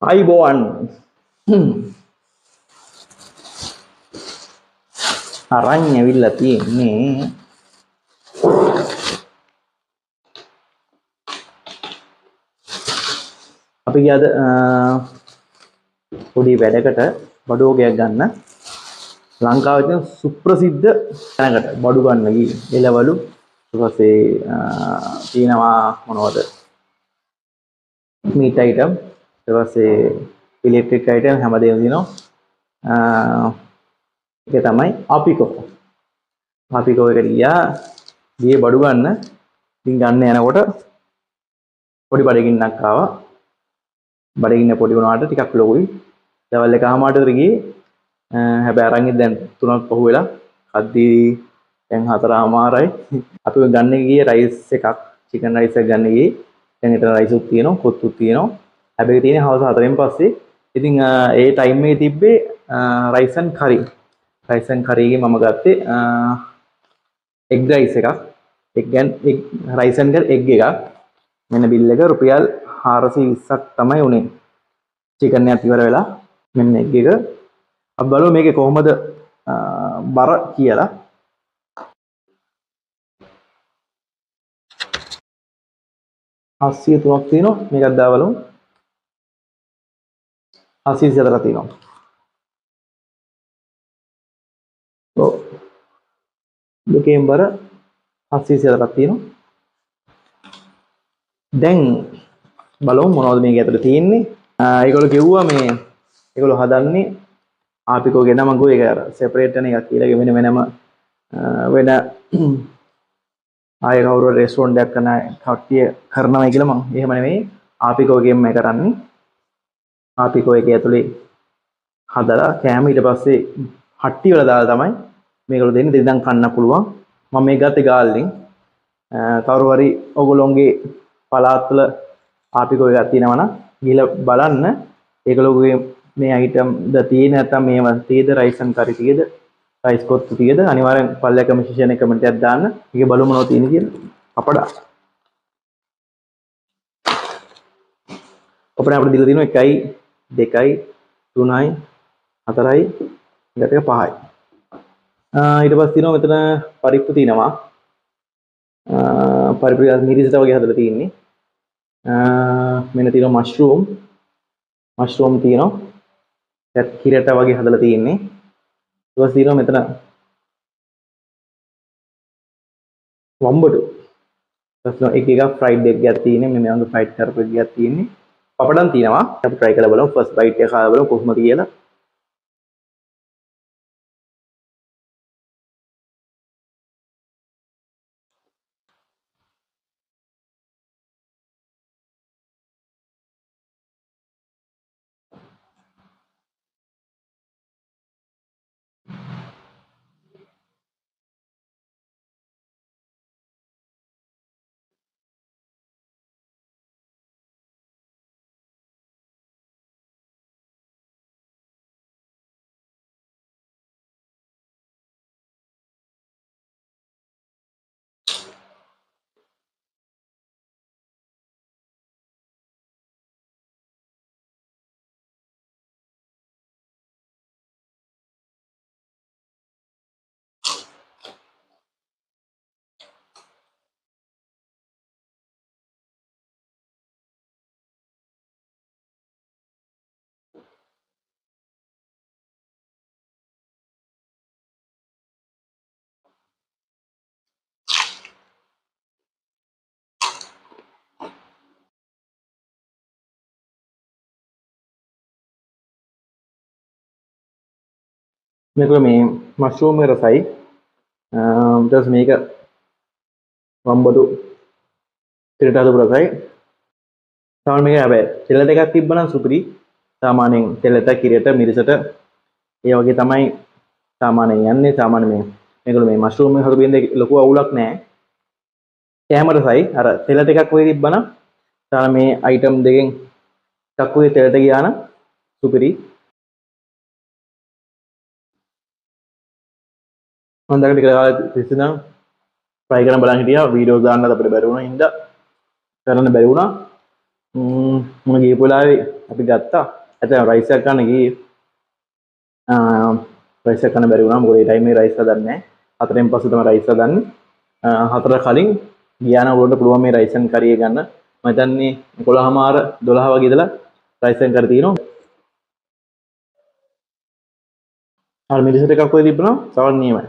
අයිබෝවන් අරන් ඇවිල්ලා තියෙන්නේ අපි ගියාද පොඩි වැඩකට බඩුවෝගයක් ගන්න ලංකාවේ තියෙන සුප්‍රසිද්ධ තැනකට බඩු ගන්න ගිහින් එළවලු ඊට පස්සේ තියෙනවා මොනවද මීට් අයිටම් ඊට පස්සේ ඉලෙක්ට්‍රික් අයිටම් හැමදේම තියෙනවා ඒක තමයි අපිකෝ එකට ගියේ බඩු ගන්න ඉතින් ගන්න යනකොට පොඩි බඩගින්නක් ආවා බඩගින්න පොඩි වුණාට ටිකක් ලොකුයි ලෙවල් එකමාරට විතර ගියේ හැබැයි අරන් ඉඳන් දැන් 3ක් පහු වෙලා කද්දි දැන් 4:00මාරයි අපි ගන්න ගියේ රයිස් එකක් චිකන් රයිස් එකක් ගන්න ගියේ දැන් ඊට රයිස් උත් තියෙනවා කොත්තුත් තියෙනවා හැබැයි තියෙන්නේ හවස 4න් පස්සේ ඉතින් ඒ ටයිම් එකේ තිබ්බේ රයිස් ඇන් කරි එකේ මම ගත්තේ එග් රයිස් එකක් රයිස් ඇන් එග් එකක් මෙන්න බිල් එක රුපියල් 420ක් තමයි උනේ චිකන් එකත් ඉවර වෙලා මෙන්න එග් එක අපි බලමු මේකේ කොහොමද බර කියලා 803ක් තියෙනවා මේකත් දාවලු 824ක් තියෙනවා ඔව් දෙකේම බර 824ක් තියෙනවා දැන් බලමු මොනවද මේක ඇතුලේ තියෙන්නේ ඒගොල්ලෝ කිව්වා මේ ඒගොල්ලෝ හදන්නේ ආපිකෝ ගෙන මම ගෝ ඒක අර සෙපරේට් වෙන එකක් කියලා වෙන වෙනම වෙන ආයෙ කවුරු රෙස්ටොරන්ට් එකක් කරන කට්ටිය කරනවා කියලා මම එහෙම නෙමෙයි ආපිකෝ ගේම් එක කරන්නේ ආපිකෝ එකේ ඇතුලේ හදලා කෑම ඊට පස්සේ හට්ටි වල දාලා තමයි මේගොල්ලෝ දෙන්නේ දෙන්නම් කන්න පුළුවන් මම මේ ගත්තේ ගාල්ලෙන් කවුරු හරි ඔයගොල්ලෝගේ පළාත්වල ආපිකෝ එකක් තියෙනවා නම් ගිහලා බලන්න ඒගොල්ලෝගේ මේ අයිටම් ද තියෙන නැත්නම් මේව තියෙද රයිස් අන් කරි තියෙද රයිස් කොත්තු තියෙද අනිවාර්යෙන් පල්ලෙක කමෙන්ට් එකේ කමෙන්ට් එකක් දාන්න ඒක බලමු මොනවද තියෙන්නේ කියලා අපඩ අපිට දීලා තියෙනවා 1යි 2යි 3යි 4යි ඊට 5යි ඊට පස්සේ තියෙනවා මෙතන පරිප්පු තියෙනවා පරිප්පු මිරිසට වගේ හදලා තියෙන්නේ මෙන්න තියෙනවා මෂ්රූම් තියෙනවා ඒත් කිරට වගේ හදලා තියෙන්නේ ඊට පස්සේ තියෙනවා මෙතන වම්බඩු ඊට එක ෆ්‍රයිඩ් එග් එකක් තියෙන්නේ මෙන්න මේ වගේ ෆ්‍රයිඩ් කරපු එග් එකක් තියෙන්නේ පපඩම් තියෙනවා අපි try කරලා බලමු ෆස්ට් බයිට් එක කාලා බලමු කොහොමද කියලා මේක මේ මෂ්රූම් එක රසයි ඊට පස්සේ මේක වම්බඩු තිරට හදපු රසයි සාමාන්‍යයෙන් මේක හැබැයි තෙල් ටිකක් තිබ්බනම් සුපිරි සාමාන්‍යයෙන් තෙලට කිරට මිරිසට ඒ වගේ තමයි සාමාන්‍යයෙන් යන්නේ සාමාන්‍ය මේගොල්ලෝ මේ මෂ්රූම් එක හදපු ඉන්නේ ලොකු අවුලක් නැහැ කැම රසයි අර තෙල ටිකක් වගේ තිබ්බනම් සාමාන්‍ය මේ අයිටම් දෙකෙන් ටිකක් වගේ තෙලට ගියා නම් සුපිරි හොඳට ටික කාලෙක තිස්සෙනම් try කරන බලන් හිටියා වීඩියෝ දාන්නත් අපිට බැරි වුණා හින්දා කරන්න බැරි වුණා මම ගිහපු වෙලාවේ අපි ගත්තා. ඇත්තටම රයිස් එකක් ගන්න ගියේ රයිස් එකක් ගන්න බැරි වුණා. මොකද ඒ ටයිමේ රයිස් හදන්නේ නැහැ. 4න් පස්සේ තමයි රයිස් හදන්නේ. 4 කලින් ගියා නම් ඔයගොල්ලන්ට පුළුවන් මේ රයිස් ඇන් කරිය ගන්න. මම හිතන්නේ 11:00මාර 12 වගේ ඉඳලා රයිස් ඇන් කර තියෙනවා. අර මිරිසට එකක් ඔය තිබ්බනම් සවන් නියමයි.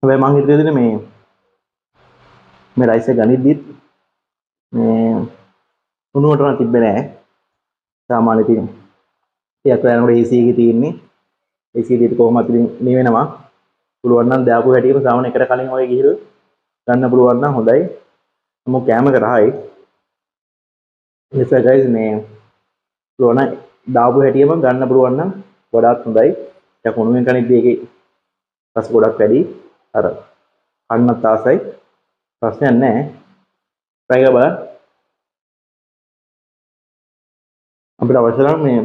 හැබැයි මං හිතුවේ මේ රයිස් එක ගනිද්දිත් මේ උණුවට නම් තිබ්බේ නැහැ. සාමාන්‍ය තියෙන. ටිකක් වෙනකොට AC එකේ තියෙන්නේ. AC එකේ කොහොමද ඉතින් නිවෙනවා. පුළුවන් නම් දාපු හැටියම සාමාන්‍ය එකට කලින් ඔය ගිහිල්ලා ගන්න පුළුවන් නම් හොඳයි. මොකද කැම කරායි. yes guys මේ පුළුවන් නම් දාපු හැටියම ගන්න පුළුවන් නම් වඩාත් හොඳයි. දැන් කොණුවෙන් කනිද්දී ඒකේ රස ගොඩක් වැඩි. අර කන්නත් ආසයි. ප්‍රශ්නයක් නැහැ. try කරලා බලන්න. අපිට අවශ්‍ය නම් මේ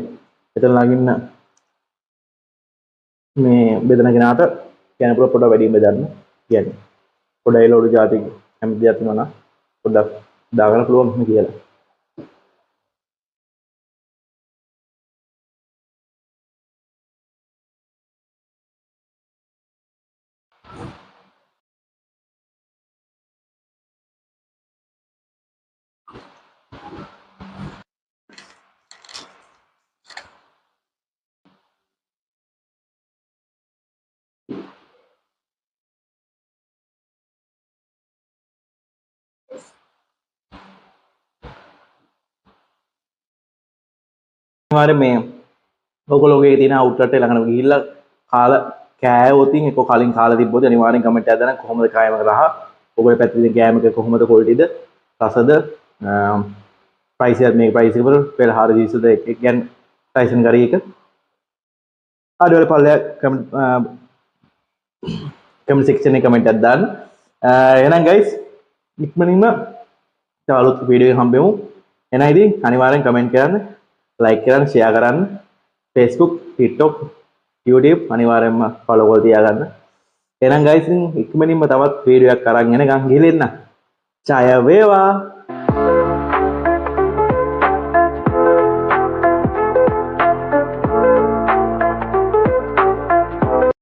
එතන ළඟින් මේ බෙදන කෙනාට කියන්න පුළුවන් පොඩ්ඩක් වැඩියෙන් බෙදන්න. කියන්නේ පොඩ්ඩක් එළවලු ಜಾති හැම දෙයක් තියෙනවා නම් පොඩ්ඩක් දාගන්න පුළුවන් මෙහෙම කියලා. අනිවාර්යෙන් මේ ඔයගොල්ලෝගේ තියෙන අවුට්ලට් එක ළඟට ගිහිල්ලා කාලා කෑවොතින් එක්ක කලින් කාලා තිබ්බොත් අනිවාර්යෙන් කමෙන්ට් එකක් දාන්න කොහොමද කෑමක රහ ඔයගොල්ලෝ පැත්තේ තියෙන කෑමක කොහොමද ක්වොලිටිද රසද ප්‍රයිස් එකත් මේක ප්‍රයිස් එක වල පෙර 400ද එක කියන්නේ ටයිසන් කරි එක ආඩවල පල්ලයක් කමෙන්ට් සෙක්ෂන් එකේ කමෙන්ට් එකක් දාන්න එහෙනම් ගයිස් ඉක්මනින්ම අලුත් වීඩියෝ එකක් හම්බෙමු එහෙනම් ඉතින් අනිවාර්යෙන් කමෙන්ට් කරන්න like කරන්න share කරන්න Facebook TikTok YouTube අනිවාර්යෙන්ම follow කරලා තියාගන්න එහෙනම් guys ඉතින් ඉක්මනින්ම තවත් වීඩියෝ එකක් අරන් එනකන් ගිහලා එන්න ජය වේවා